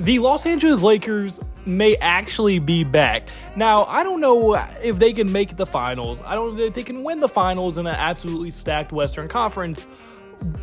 The Los Angeles Lakers may actually be back. Now, I don't know if they can make the finals. I don't know if they can win the finals in an absolutely stacked Western Conference.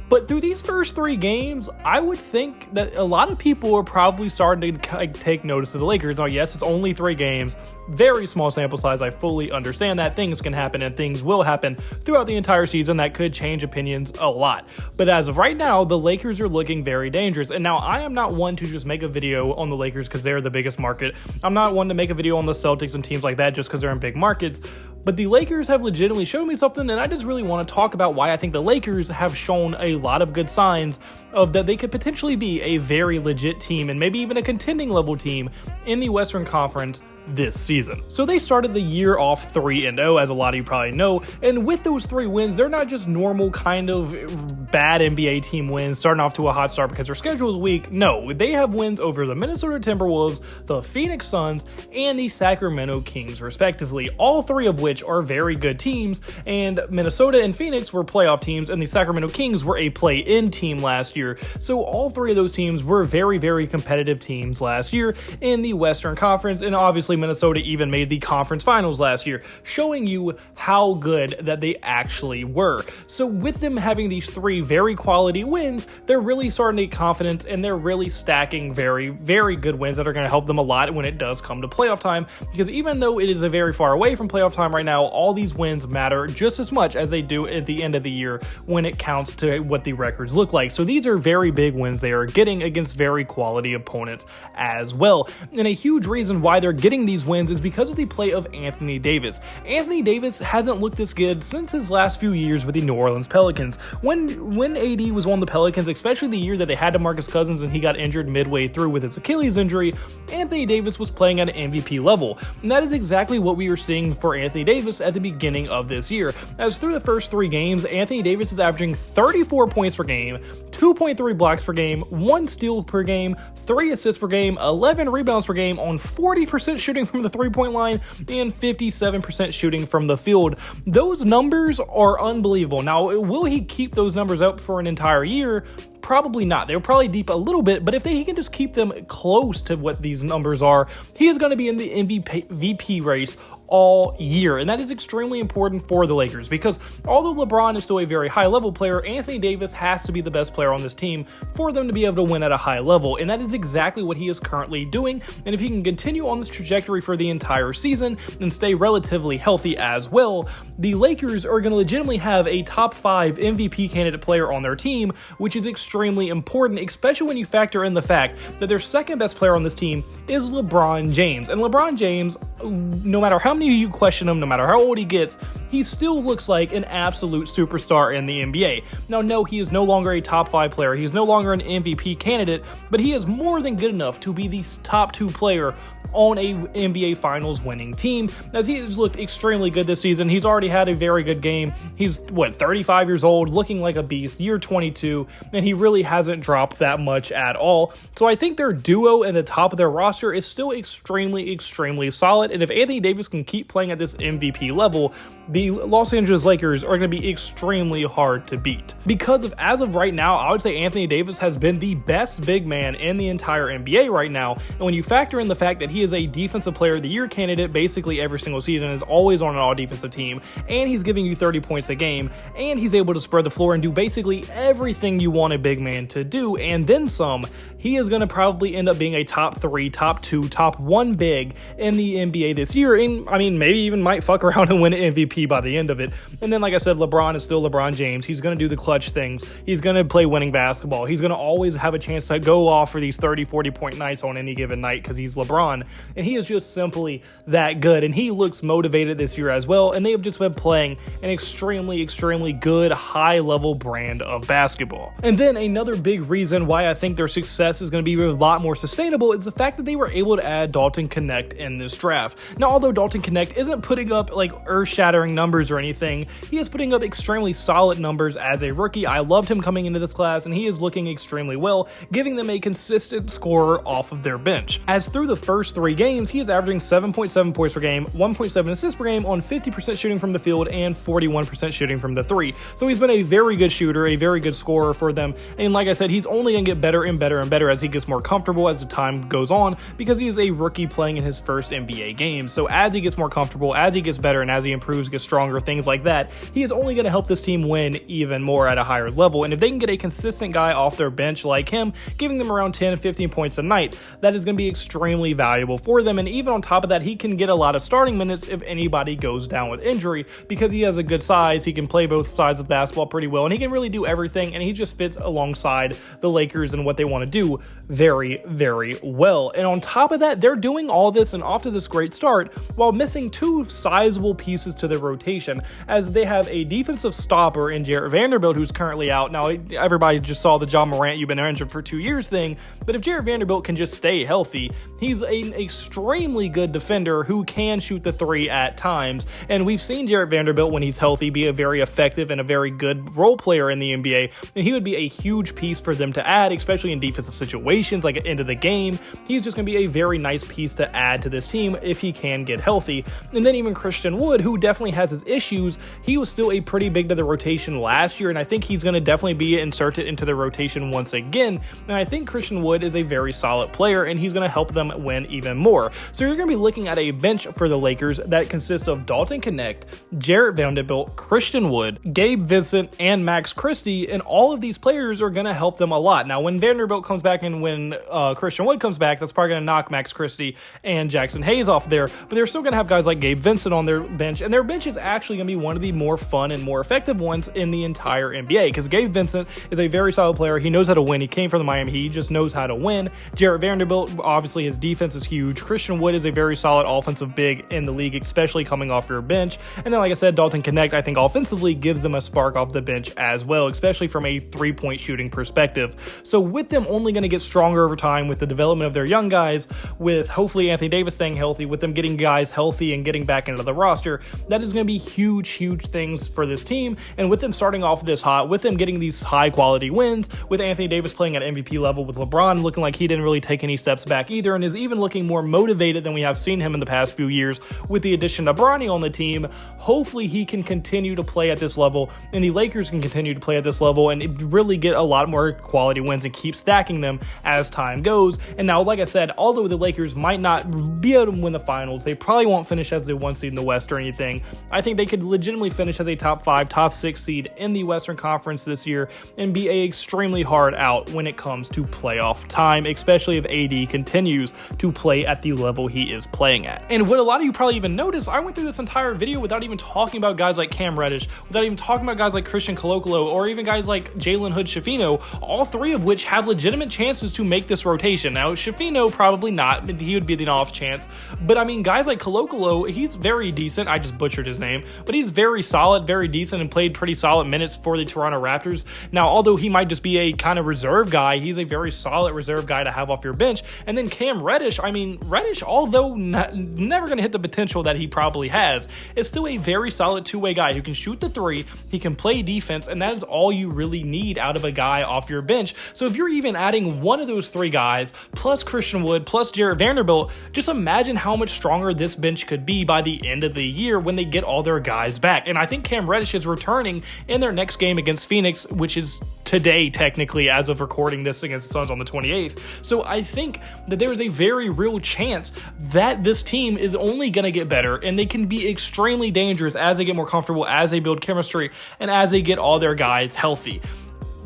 But through these first 3 games, I would think that a lot of people are probably starting to take notice of the Lakers. Now, yes, it's only 3 games, very small sample size. I fully understand that things can happen and things will happen throughout the entire season that could change opinions a lot. But as of right now, the Lakers are looking very dangerous. And now I am not one to just make a video on the Lakers because they're the biggest market. I'm not one to make a video on the Celtics and teams like that just because they're in big markets. But the Lakers have legitimately shown me something, and I just really want to talk about why I think the Lakers have shown a lot of good signs of that they could potentially be a very legit team and maybe even a contending level team in the Western Conference this season. So they started the year off 3-0, as a lot of you probably know, and with those 3 wins, they're not just normal kind of bad NBA team wins starting off to a hot start because their schedule is weak. No, they have wins over the Minnesota Timberwolves, the Phoenix Suns, and the Sacramento Kings, respectively, all 3 of which are very good teams, and Minnesota and Phoenix were playoff teams, and the Sacramento Kings were a play-in team last year. So all 3 of those teams were very, very competitive teams last year in the Western Conference, and obviously Minnesota even made the conference finals last year, showing you how good that they actually were. So with them having these 3 very quality wins, they're really starting to get confidence, and they're really stacking very, very good wins that are going to help them a lot when it does come to playoff time, because even though it is a very far away from playoff time right now, all these wins matter just as much as they do at the end of the year when it counts to what the records look like. So these are very big wins they are getting against very quality opponents as well. And a huge reason why they're getting these wins is because of the play of Anthony Davis. Anthony Davis hasn't looked this good since his last few years with the New Orleans Pelicans. When AD was on the Pelicans, especially the year that they had DeMarcus Cousins and he got injured midway through with his Achilles injury, Anthony Davis was playing at an MVP level. And that is exactly what we were seeing for Anthony Davis at the beginning of this year. As through the first 3 games, Anthony Davis is averaging 34 points per game, 2.3 blocks per game, 1 steal per game, 3 assists per game, 11 rebounds per game on 40% shooting from the 3-point line and 57% shooting from the field. Those numbers are unbelievable. Now, will he keep those numbers up for an entire year? Probably not. They'll probably deep a little bit, but if he can just keep them close to what these numbers are, he is going to be in the MVP race all year. And that is extremely important for the Lakers because although LeBron is still a very high level player, Anthony Davis has to be the best player on this team for them to be able to win at a high level. And that is exactly what he is currently doing. And if he can continue on this trajectory for the entire season and stay relatively healthy as well, the Lakers are going to legitimately have a top 5 MVP candidate player on their team, which is extremely important, especially when you factor in the fact that their second best player on this team is LeBron James. And LeBron James, no matter how many of you question him, no matter how old he gets, he still looks like an absolute superstar in the NBA. Now, no, he is no longer a top 5 player. He is no longer an MVP candidate, but he is more than good enough to be the top 2 player on a NBA Finals winning team, as he has looked extremely good this season. He's already had a very good game. He's, 35 years old, looking like a beast, year 22, and he really hasn't dropped that much at all. So I think their duo in the top of their roster is still extremely, extremely solid, and if Anthony Davis can keep playing at this MVP level, the Los Angeles Lakers are going to be extremely hard to beat. Because of, as of right now, I would say Anthony Davis has been the best big man in the entire NBA right now, and when you factor in the fact that he is a defensive player of the year candidate basically every single season, is always on an all defensive team, and he's giving you 30 points a game, and he's able to spread the floor and do basically everything you want a big man to do, and then some, he is going to probably end up being a top 3, top 2, top 1 big in the NBA this year, and I mean, maybe even might fuck around and win an MVP by the end of it. And then, like I said, LeBron is still LeBron James. He's going to do the clutch things. He's going to play winning basketball. He's going to always have a chance to go off for these 30, 40 point nights on any given night because he's LeBron. And he is just simply that good. And he looks motivated this year as well. And they have just been playing an extremely, extremely good, high-level brand of basketball. And then another big reason why I think their success is going to be a lot more sustainable is the fact that they were able to add Dalton Connect in this draft. half. Now, although Dalton Connect isn't putting up like earth-shattering numbers or anything, he is putting up extremely solid numbers as a rookie. I loved him coming into this class, and he is looking extremely well, giving them a consistent scorer off of their bench. As through the first 3 games, he is averaging 7.7 points per game, 1.7 assists per game on 50% shooting from the field and 41% shooting from the 3. So he's been a very good shooter, a very good scorer for them. And like I said, he's only going to get better and better and better as he gets more comfortable as the time goes on, because he is a rookie playing in his first NBA game. So as he gets more comfortable, as he gets better, and as he improves, gets stronger, things like that, he is only going to help this team win even more at a higher level. And if they can get a consistent guy off their bench like him, giving them around 10 and 15 points a night, that is going to be extremely valuable for them. And even on top of that, he can get a lot of starting minutes if anybody goes down with injury, because he has a good size. He can play both sides of the basketball pretty well, and he can really do everything, and he just fits alongside the Lakers and what they want to do very, very well. And on top of that, they're doing all this and off to this great start while missing 2 sizable pieces to their rotation, as they have a defensive stopper in Jarrett Vanderbilt, who's currently out. Now, everybody just saw the John Morant, you've been injured for 2 years thing, but if Jarrett Vanderbilt can just stay healthy, he's an extremely good defender who can shoot the 3 at times. And we've seen Jarrett Vanderbilt, when he's healthy, be a very effective and a very good role player in the NBA, and he would be a huge piece for them to add, especially in defensive situations like at the end of the game. He's just going to be a very nice piece to add to this team if he can get healthy. And then even Christian Wood, who definitely has his issues, he was still a pretty big to the rotation last year, and I think he's going to definitely be inserted into the rotation once again. And I think Christian Wood is a very solid player, and he's going to help them win even more. So you're going to be looking at a bench for the Lakers that consists of Dalton Connect, Jarrett Vanderbilt, Christian Wood, Gabe Vincent, and Max Christie, and all of these players are going to help them a lot. Now, when Vanderbilt comes back and when Christian Wood comes back, that's probably going to knock Max Christie and Jackson Hayes off there, but they're still going to have guys like Gabe Vincent on their bench, and their bench is actually going to be one of the more fun and more effective ones in the entire NBA, because Gabe Vincent is a very solid player. He knows how to win. He came from the Miami Heat. He just knows how to win. Jarrett Vanderbilt, obviously his defense is huge. Christian Wood is a very solid offensive big in the league, especially coming off your bench. And then, like I said, Dalton Connect, I think offensively gives them a spark off the bench as well, especially from a 3-point shooting perspective. So with them only going to get stronger over time with the development of their young guys, with hopefully Anthony Davis staying healthy, with them getting guys healthy and getting back into the roster, that is going to be huge things for this team. And with them starting off this hot, with them getting these high quality wins, with Anthony Davis playing at MVP level, with LeBron looking like he didn't really take any steps back either, and is even looking more motivated than we have seen him in the past few years, with the addition of Bronny on the team, hopefully he can continue to play at this level, and the Lakers can continue to play at this level and really get a lot more quality wins and keep stacking them as time goes. And now, like I said, although the Lakers might not be able to win the finals, they probably won't finish as the 1 seed in the West or anything. I think they could legitimately finish as a top 5, top 6 seed in the Western Conference this year and be a extremely hard out when it comes to playoff time, especially if AD continues to play at the level he is playing at. And what a lot of you probably even noticed, I went through this entire video without even talking about guys like Cam Reddish, without even talking about guys like Christian Kolokolo, or even guys like Jalen Hood-Schifino, all 3 of which have legitimate chances to make this rotation. Now, Schifino probably not, he would be the off chance, but I mean, guys like Kolokolo, he's very decent. I just butchered his name, but he's very solid, very decent, and played pretty solid minutes for the Toronto Raptors. Now, although he might just be a kind of reserve guy, he's a very solid reserve guy to have off your bench. And then Cam Reddish, I mean, Reddish, although never going to hit the potential that he probably has, is still a very solid 2-way guy who can shoot the 3, he can play defense, and that is all you really need out of a guy off your bench. So if you're even adding one of those 3 guys, plus Christian Wood, plus Jarrett Vanderbilt, just imagine how much stronger this bench could be by the end of the year when they get all their guys back. And I think Cam Reddish is returning in their next game against Phoenix, which is today, technically, as of recording this against the Suns on the 28th. So I think that there is a very real chance that this team is only going to get better, and they can be extremely dangerous as they get more comfortable, as they build chemistry, and as they get all their guys healthy.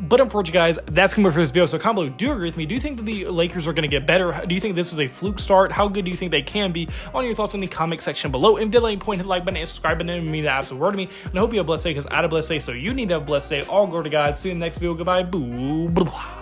But unfortunately, guys, that's going to be for this video. So comment below, do you agree with me? Do you think that the Lakers are going to get better? Do you think this is a fluke start? How good do you think they can be? On your thoughts in the comment section below. And if you did like point, hit the like button and subscribe button. It would mean the absolute word to me. And I hope you have a blessed day, because I had a blessed day, so you need to have a blessed day. All glory to God. See you in the next video. Goodbye. Boo. Blah, blah.